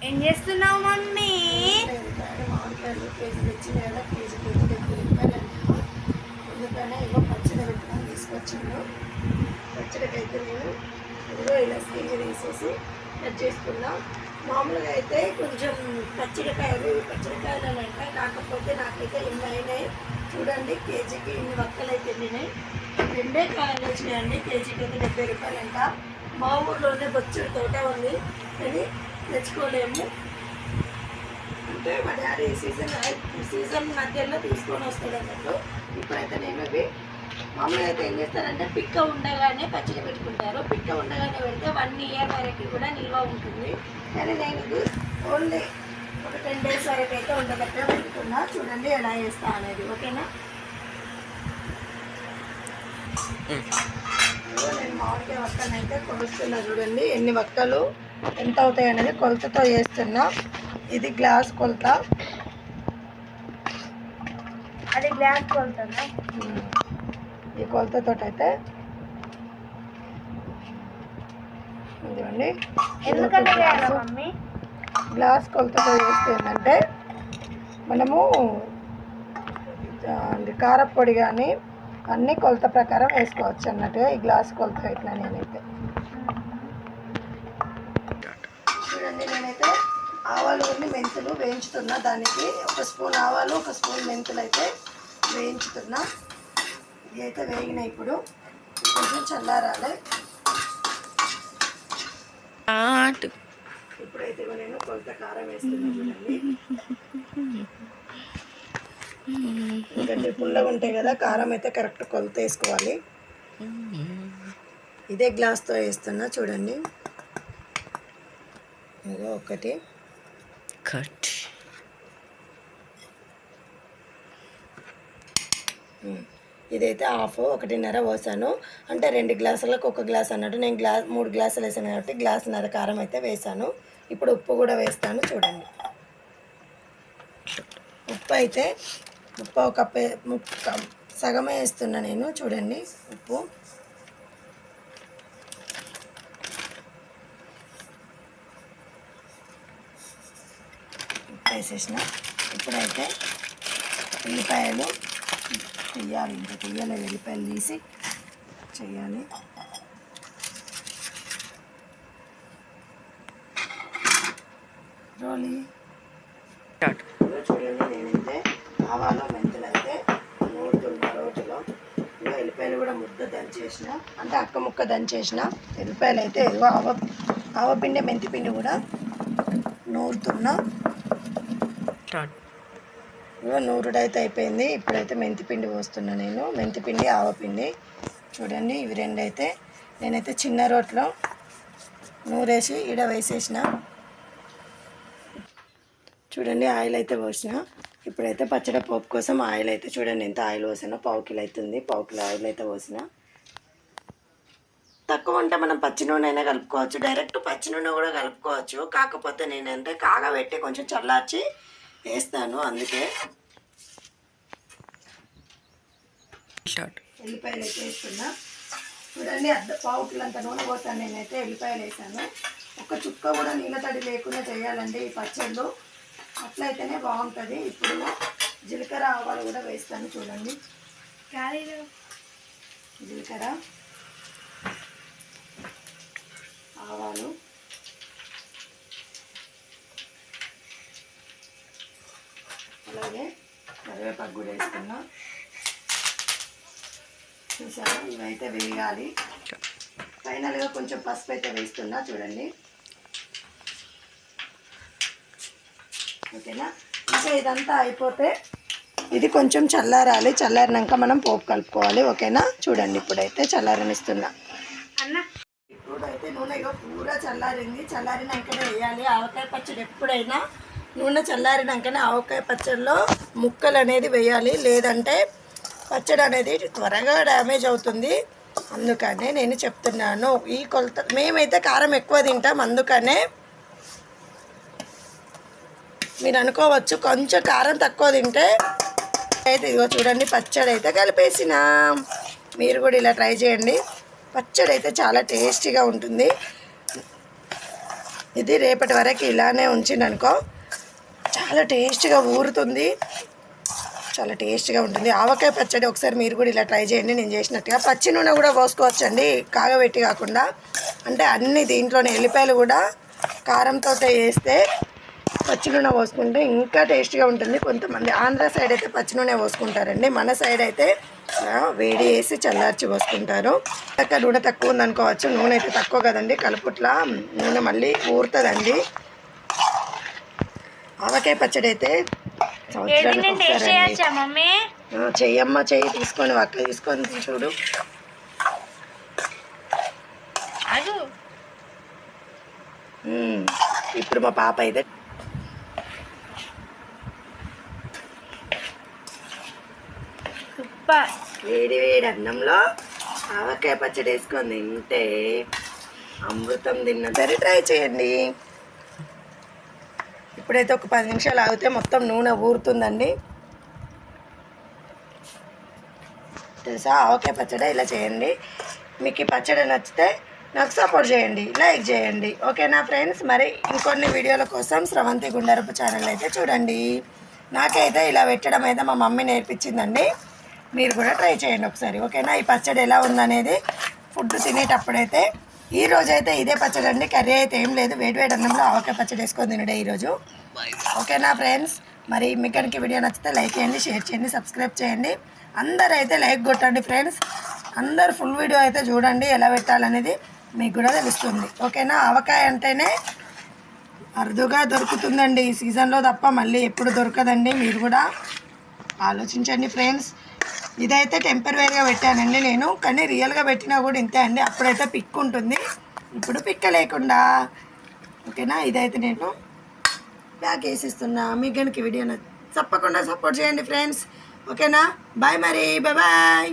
ఏం చేస్తున్నావు మమ్మీ? మామిడికాయలు కేజీ తెచ్చింది కదా, కేజీ కేజీ రూపాయలు అన్నాను. ఎందుకనే ఇగో పచ్చడి పెట్టుకొని తీసుకొచ్చాను. పచ్చడికి అయితే నేను ఇదిగో ఇలా స్టీల్ తీసేసి కట్ చేసుకున్నాం. మామూలుగా అయితే కొంచెం పచ్చడికాయలు అంటే కాకపోతే నాకైతే ఇన్ని అయినాయి చూడండి. కేజీకి ఇన్ని వక్కలు అయితే వెళ్ళినాయి. 2 కాయలు వచ్చినాయండి. కేజీకి అయితే 70 రూపాయలు అంట. మా ఊర్లోనే బొచ్చడి తోట ఉంది కానీ తెచ్చుకోలేము. అంటే మా డాడీ సీజన్ మధ్యలో తీసుకొని వస్తాడు అన్నట్టు. ఇప్పుడైతే నేను ఇవి మామూలుగా అయితే ఏం చేస్తారంటే పిక్క ఉండగానే పచ్చడి పెట్టుకుంటారు. పిక్క ఉండగానే పెడితే 1 ఇయర్ వరకు కూడా నిల్వ ఉంటుంది. కానీ నేను ఇది ఓన్లీ ఒక 10 డేస్ వరకు అయితే ఉండగట్టే పెట్టుకున్నా. చూడండి ఎలా చేస్తా అనేది, ఓకేనా? నేను మామిడికాయ వక్కలు అయితే కొలుస్తున్నా. చూడండి ఎన్ని వక్కలు ఎంత అవుతాయి అనేది కొలతతో చేస్తున్నా. ఇది గ్లాస్ కొలత. అది గ్లాస్ కొలతనా? ఈ కొలతతో అయితే ఇదిగోండి. ఎందుకంటే మమ్మీ గ్లాస్ కొలతతో చేస్తే ఏంటంటే మనము కారపొడి కానీ అన్నీ కొలత ప్రకారం వేసుకోవచ్చు అన్నట్టుగా. ఈ గ్లాస్ కొలత ఇట్లా నేనైతే చూడండి. నేనైతే ఆవాలు కొన్ని మెంతులు వేయించుతున్నా. దానికి 1 స్పూన్ ఆవాలు 1 స్పూన్ మెంతులు అయితే వేయించుతున్నా. ఇవి అయితే వేగినాయి. ఇప్పుడు కొంచెం చల్లారాలి. ఇప్పుడైతే నేను కొలత కారం వేస్తున్నా. చూడండి ఎందుకంటే పుల్లగా ఉంటాయి కదా, కారం అయితే కరెక్ట్ కొలత వేసుకోవాలి. ఇదే గ్లాస్తో వేస్తున్నా. చూడండి ఇదో ఒకటి కట్. ఇదైతే హాఫ్ 1.5 పోసాను. అంటే 2 గ్లాసులకు 1 గ్లాస్ అన్నట్టు. నేను 3 గ్లాసులు వేసాను కాబట్టి 1.5 కారం అయితే వేసాను. ఇప్పుడు ఉప్పు కూడా వేస్తాను. చూడండి ఉప్పు అయితే ఒక సగమే వేస్తున్నా నేను. చూడండి ఉప్పు వేసేసిన. ఇప్పుడైతే ఉల్లిపాయలు తీయాలి. ఇంకా తీయలేదు, ఉల్లిపాయలు తీసి చేయాలి. రోలి చూడండి. నేనైతే ఆవాలు మెంతులు అయితే నూరుతున్నా రోటిలో. ఎల్లిపాయలు కూడా ముద్ద దంచేసిన, అంటే అక్క ముక్క దంచేసిన. ఎల్లిపాయలు అయితే ఏదో ఆవపిండి మెంతిపిండి కూడా నూరుతున్నా. నూరుడైతే అయిపోయింది. ఇప్పుడైతే మెంతిపిండి పోస్తున్నా నేను. మెంతిపిండి ఆవపిండి చూడండి. ఇవి 2 అయితే నేనైతే చిన్న రోట్లో నూరేసి ఈడ వేసేసిన. చూడండి ఆయిల్ అయితే పోసిన. ఇప్పుడైతే పచ్చడి పోపు కోసం ఆయిల్ అయితే చూడండి ఎంత ఆయిల్ పోసానో. 1/2 కిలో అవుతుంది. 1/2 కిలో ఆయిల్ అయితే పోసిన. తక్కువ ఉంటే మనం పచ్చి నూనె అయినా కలుపుకోవచ్చు, డైరెక్ట్ పచ్చి నూనె కూడా కలుపుకోవచ్చు. కాకపోతే నేనంటే కాగబెట్టి కొంచెం చల్లార్చి వేస్తాను, అందుకే. ఎల్లిపాయలు అయితే వేస్తున్నా. చూడండి 1/2 కిలో అంత నూనె పోసాను నేనైతే. ఎల్లిపాయలు వేసాను. ఒక చుక్క కూడా నీళ్ళ తడి లేకుండా చేయాలండి ఈ పచ్చళ్ళు. అట్లయితేనే బాగుంటుంది. ఇప్పుడు జీలకర్ర ఆవాలు కూడా వేస్తాను. చూడండి జీలకర్ర ఆవాలు అలాగే కరివేపాకు కూడా వేస్తున్నా. చూసారా ఇవైతే వేయాలి. ఫైనల్గా కొంచెం పసుపు అయితే వేస్తున్నా. చూడండి ఓకేనా. ఇంకా ఇదంతా అయిపోతే ఇది కొంచెం చల్లారాలి. చల్లారినాక మనం పోపు కలుపుకోవాలి, ఓకేనా. చూడండి ఇప్పుడైతే చల్లారనిస్తున్నా. ఇప్పుడైతే నూనె పూరా చల్లారింది. చల్లారినాకనే వేయాలి ఆవకాయ పచ్చడి. ఎప్పుడైనా నూనె చల్లారినాకనే ఆవకాయ పచ్చడిలో ముక్కలు అనేది వేయాలి, లేదంటే పచ్చడి అనేది త్వరగా డ్యామేజ్ అవుతుంది. అందుకనే నేను చెప్తున్నాను ఈ కొలత. మేమైతే కారం ఎక్కువ తింటాం, అందుకనే మీరు అనుకోవచ్చు కొంచెం కారం తక్కువ తింటే. అయితే ఇదిగో చూడండి పచ్చడి అయితే కలిపేసిన. మీరు కూడా ఇలా ట్రై చేయండి. పచ్చడి అయితే చాలా టేస్టీగా ఉంటుంది. ఇది రేపటి వరకు ఇలానే ఉంచిందనుకో చాలా టేస్ట్గా ఊరుతుంది, చాలా టేస్ట్గా ఉంటుంది. ఆవకాయ పచ్చడి ఒకసారి మీరు కూడా ఇలా ట్రై చేయండి నేను చేసినట్టుగా. పచ్చి నూనె కూడా పోసుకోవచ్చండి, కాగబెట్టి కాకుండా. అంటే అన్ని దీంట్లోనే ఎల్లిపాయలు కూడా కారంతో వేస్తే పచ్చి నూనె పోసుకుంటే ఇంకా టేస్ట్గా ఉంటుంది. కొంతమంది ఆంధ్ర సైడ్ అయితే పచ్చి నూనె పోసుకుంటారండి, మన సైడ్ అయితే వేడి వేసి చల్లార్చి పోసుకుంటారు. అక్కడ నూనె తక్కువ ఉందనుకోవచ్చు, నూనె అయితే తక్కువ కదండి, కలుపుట్లా నూనె మళ్ళీ ఊరుతుందండి. ఆవకాయ పచ్చడి అయితే చెయ్యమ్మ, చెయ్యి తీసుకొని వక్క తీసుకొని చూడు. ఇప్పుడు మా పాప అయితే వేడి వేడి అన్నంలో ఆవకాయ పచ్చడి వేసుకొని తింటే అమృతం తిన్న సరే, ట్రై చేయండి. ఇప్పుడైతే ఒక 10 నిమిషాలు ఆగితే మొత్తం నూనె ఊరుతుందండి. తెలుసా, ఆవకాయ పచ్చడి ఇలా చేయండి. మీకు ఈ పచ్చడి నచ్చితే నాకు సపోర్ట్ చేయండి, లైక్ చేయండి. ఓకేనా ఫ్రెండ్స్? మరి ఇంకొన్ని వీడియోల కోసం స్రవంతి గుండరపు ఛానల్ అయితే చూడండి. నాకైతే ఇలా పెట్టడం అయితే మా మమ్మీ నేర్పించిందండి, మీరు కూడా ట్రై చేయండి ఒకసారి. ఓకేనా? ఈ పచ్చడి ఎలా ఉందనేది ఫుడ్ తినేటప్పుడైతే, ఈరోజైతే ఇదే పచ్చడి అండి, కర్రీ అయితే ఏం లేదు. వేడి వేడి అన్నంలో ఆవకాయ పచ్చడి వేసుకొని తినడే ఈరోజు. ఓకేనా ఫ్రెండ్స్? మరి మీకు కనుక వీడియో నచ్చితే లైక్ చేయండి, షేర్ చేయండి, సబ్స్క్రైబ్ చేయండి. అందరూ అయితే లైక్ కొట్టండి ఫ్రెండ్స్. అందరు ఫుల్ వీడియో అయితే చూడండి, ఎలా పెట్టాలనేది మీకు కూడా తెలుస్తుంది. ఓకేనా? ఆవకాయ అంటేనే అరుదుగా దొరుకుతుందండి ఈ సీజన్లో తప్ప మళ్ళీ ఎప్పుడు దొరకదండి. మీరు కూడా ఆలోచించండి ఫ్రెండ్స్. ఇదైతే టెంపరీగా పెట్టానండి నేను, కానీ రియల్గా పెట్టినా కూడా ఇంతే అండి. అప్పుడైతే పిక్ ఉంటుంది, ఇప్పుడు పిక్క లేకుండా. ఓకేనా? ఇదైతే నేను బ్యాగ్ వేసిస్తున్నా. మీకు కనుక వీడియో తప్పకుండా సపోర్ట్ చేయండి ఫ్రెండ్స్. ఓకేనా? బాయ్ మరి, బాయ్.